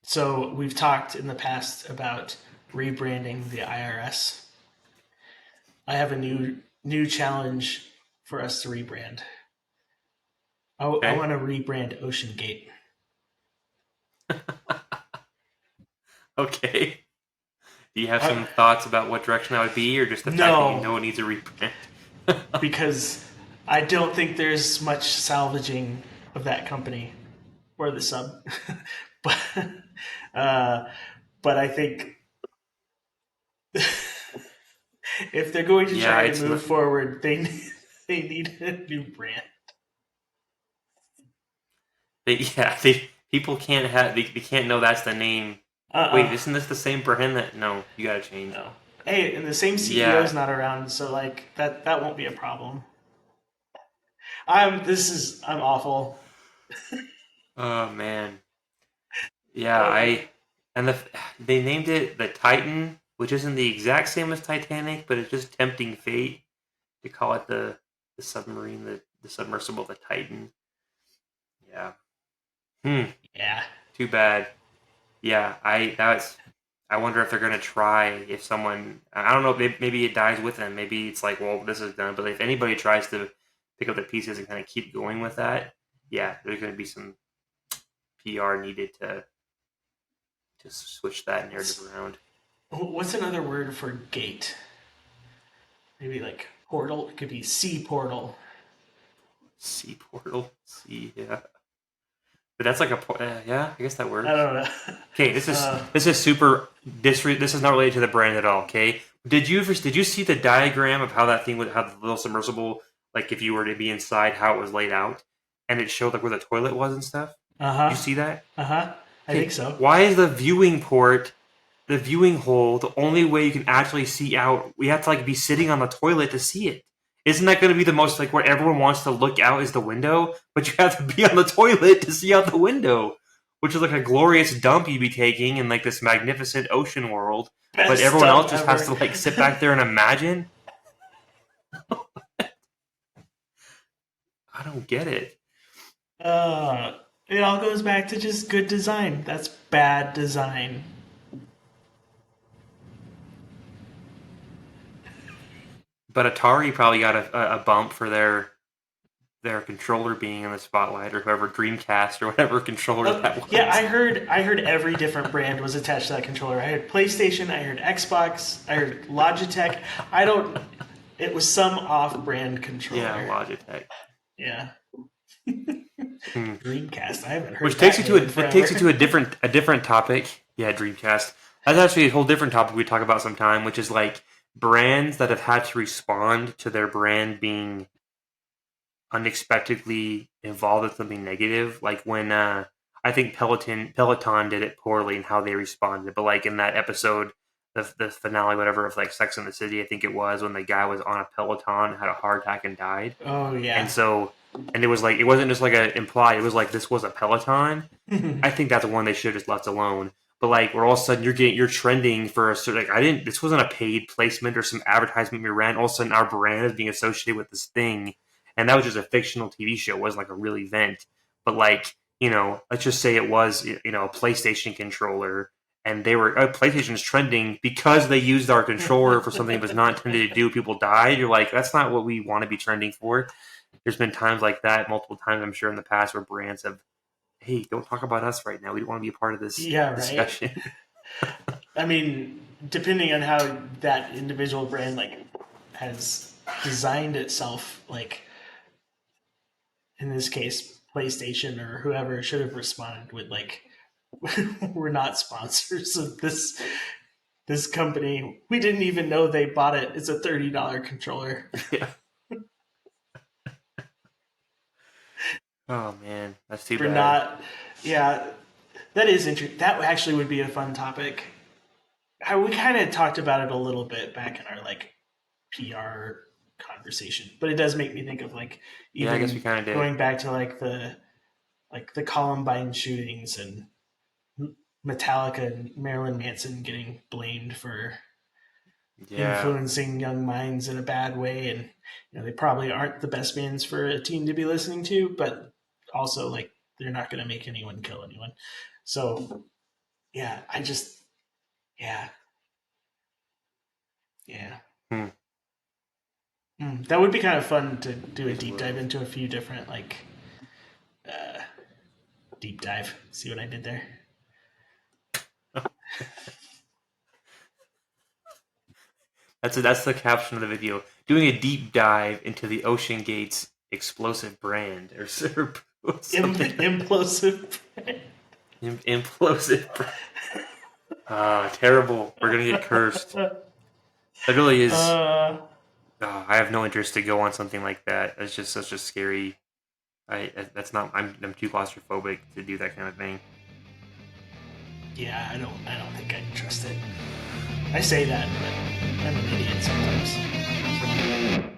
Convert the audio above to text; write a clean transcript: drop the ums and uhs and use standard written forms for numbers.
So we've talked in the past about rebranding the IRS. I have a new challenge for us to rebrand. I Okay. want to rebrand Oceangate. Okay. Do you have I, some thoughts about what direction that would be, or just the fact that you no, know it needs a reprint? because I don't think there's much salvaging of that company or the sub. but uh, but I think if they're going to Yeah, try to it's move not. forward, they need a new brand. People can't they can't know that's the name. Wait, Uh isn't this the same brand that? No, you gotta change. no. Hey, and the same CEO's Yeah. not around, so like that won't be a problem. I'm awful. Oh man. Yeah, Uh, and they named it the Titan, which isn't the exact same as Titanic, but it's just tempting fate to call it the submarine, the submersible, the Titan. Yeah. Hmm. yeah. Too bad. Yeah, I wonder if they're gonna try if someone I don't know maybe it dies with them. Maybe it's like, well, this is done. But if anybody tries to pick up the pieces and kind of keep going with that, yeah, there's gonna be some PR needed to switch that narrative around. What's another word for gate? Maybe like portal. It could be sea portal. Sea portal, sea, yeah. But that's like yeah, I guess that I works. don't know. Okay, this is super this is not related to the brand at all. Okay, did you see the diagram of how that thing would how the little submersible, like if you were to be inside, how it was laid out, and it showed like where the toilet was and stuff. Uh Did you huh. see that? Uh huh. I think Okay, so. why is the viewing hole, the only way you can actually see out? We have to like be sitting on the toilet to see it. Isn't that going to be the most like where everyone wants to look out is the window, but you have to be on the toilet to see out the window, which is like a glorious dump you'd be taking in like this magnificent ocean world, but Best everyone dump else just has ever. to like sit back there and imagine. I don't get it. uh, it all goes back to just good design. That's bad design. But Atari probably got a bump for their controller being in the spotlight, or whoever Dreamcast or whatever controller that Yeah, was. I heard every different brand was attached to that controller. I heard PlayStation, I heard Xbox, I heard Logitech. I don't. It was some off-brand Yeah, controller. Logitech. Yeah, Hmm. Dreamcast. I haven't heard Which takes that you to name in it takes you to forever. a different topic. Yeah, Dreamcast. That's actually a whole different topic we talk about sometime, which is like brands that have had to respond to their brand being unexpectedly involved in something negative. Like when I think Peloton did it poorly in how they responded, but like in that episode, the finale, whatever, of like Sex in the City, I think it was when the guy was on a Peloton, had a heart attack, and died. Oh And yeah. so, and it was like it wasn't just like a implied. It was like this was a Peloton. I think that's one they should have just left alone. But like, where all of a sudden you're trending for a certain like I didn't. This wasn't a paid placement or some advertisement we ran. All of a sudden, our brand is being associated with this thing, and that was just a fictional TV show. It wasn't like a real event. But like, let's just say it was a PlayStation controller, and they were PlayStation is trending because they used our controller for something it was not intended to do. People died. You're like, that's not what we want to be trending for. There's been times like that multiple times, I'm sure, in the past where brands have, hey, don't talk about us right now. We don't want to be a part of this Yeah, right. discussion. I mean, depending on how that individual brand like has designed itself, like in this case, PlayStation or whoever should have responded with like, "We're not sponsors of this company. We didn't even know they bought it. It's a $30 controller. Yeah. Oh man, that's too We're bad. not." Yeah, that is interesting. That actually would be a fun topic. We kind of talked about it a little bit back in our like PR conversation, but it does make me think of like Yeah, I guess we even kind of did. going back to like the Columbine shootings and Metallica and Marilyn Manson getting blamed for Yeah, influencing young minds in a bad way, and they probably aren't the best bands for a teen to be listening to, but also like they're not going to make anyone kill anyone. So yeah, yeah, yeah. Hmm. That would be kind of fun to do a Is deep love. dive into a few different deep dive. See what I did there? That's the caption of the video. Doing a deep dive into the Oceangate's explosive brand or something like Implosive. implosive. Terrible. We're gonna get cursed. That really is. uh, I have no interest to go on something like that. It's just such a scary. That's not. I'm too claustrophobic to do that kind of thing. yeah, I don't think I'd trust it. I say that, but I'm an idiot sometimes.